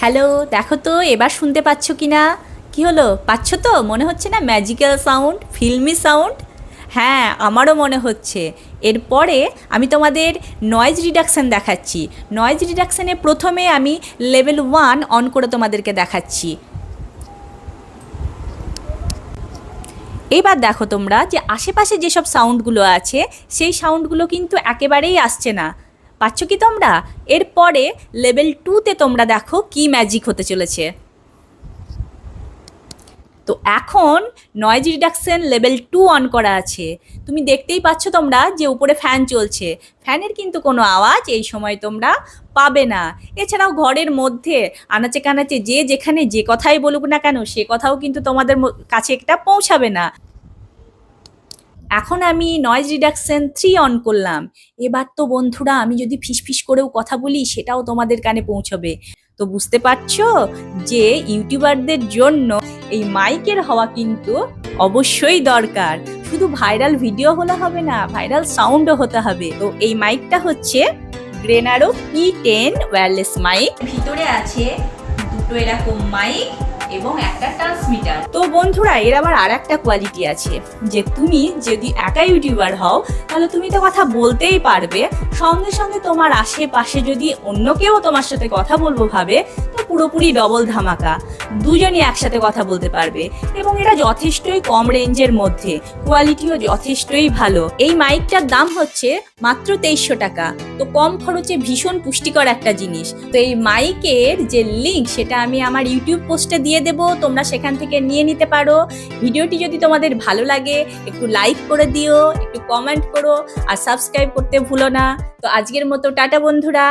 Hello, দেখো তো এবার শুনতে পাচ্ছ কি না? কি হলো, পাচ্ছ তো? মনে হচ্ছে না ম্যাজিক্যাল সাউন্ড, ফিল্মি সাউন্ড? হ্যাঁ, আমারও মনে হচ্ছে। এরপরে আমি তোমাদের নয়েজ রিডাকশান দেখাচ্ছি। নয়েজ রিডাকশানে প্রথমে আমি লেভেল 1 অন করে তোমাদেরকে দেখাচ্ছি। এবার দেখো তোমরা যে আশেপাশে যেসব সাউন্ডগুলো আছে সেই সাউন্ডগুলো কিন্তু একেবারেই আসছে না। পাচ্ছ কি তোমরা? এরপরে লেভেল 2তে তোমরা দেখো কি ম্যাজিক হতে চলেছে। তো এখন নয়েজ রিডাকশন লেভেল 2 অন করা আছে। তুমি দেখতেই পাচ্ছ তোমরা যে উপরে ফ্যান চলছে। ফ্যানের কিন্তু কোনো আওয়াজ এই সময় তোমরা পাবে না। এছাড়াও ঘরের মধ্যে আনাচে কানাচে যে যেখানে যে কথাই বলুক না কেন সে কথাও কিন্তু তোমাদের কাছে একটা পৌঁছাবে না। এখন আমি নয়েজ রিডাকশন 3 অন করলাম। এবার তো বন্ধুরা আমি যদি ফিসফিস করেও কথা বলি সেটাও তোমাদের কানে পৌঁছবে। তো বুঝতে পারছো যে ইউটিউবারদের জন্য এই মাইকের হওয়া কিন্তু অবশ্যই দরকার। শুধু ভাইরাল ভিডিও হলে হবে না, ভাইরাল সাউন্ডও হতে হবে। তো এই মাইকটা হচ্ছে গ্রেনারো P10 ওয়্যারলেস মাইক। ভিতরে আছে দুটো এরকম মাইক এবং একটা ট্রান্সমিটার। তো বন্ধুরা এর আবার আর একটা কোয়ালিটি আছে যে তুমি যদি একা ইউটিউবার হও তাহলে তুমি তো কথা বলতেই পারবে, সঙ্গে সঙ্গে তোমার আশেপাশে যদি অন্য কেউ তোমার সাথে কথা বলবো ভাবে তো পুরোপুরি ডবল ধামাকা, দুজনই একসাথে কথা বলতে পারবে। এবং এটা যথেষ্টই কম রেঞ্জের মধ্যে, কোয়ালিটিও যথেষ্টই ভালো। এই মাইকটার দাম হচ্ছে মাত্র 2300 টাকা। তো কম খরচে ভীষণ পুষ্টিকর একটা জিনিস। তো এই মাইকের যে লিঙ্ক সেটা আমি আমার ইউটিউব পোস্টে দিয়ে দেবো, তোমরা সেখান থেকে নিয়ে নিতে পারো। ভিডিওটি যদি তোমাদের ভালো লাগে একটু লাইক করে দিও, একটু কমেন্ট করো আর সাবস্ক্রাইব করতে ভুলো না। তো আজকের মতো টাটা বন্ধুরা।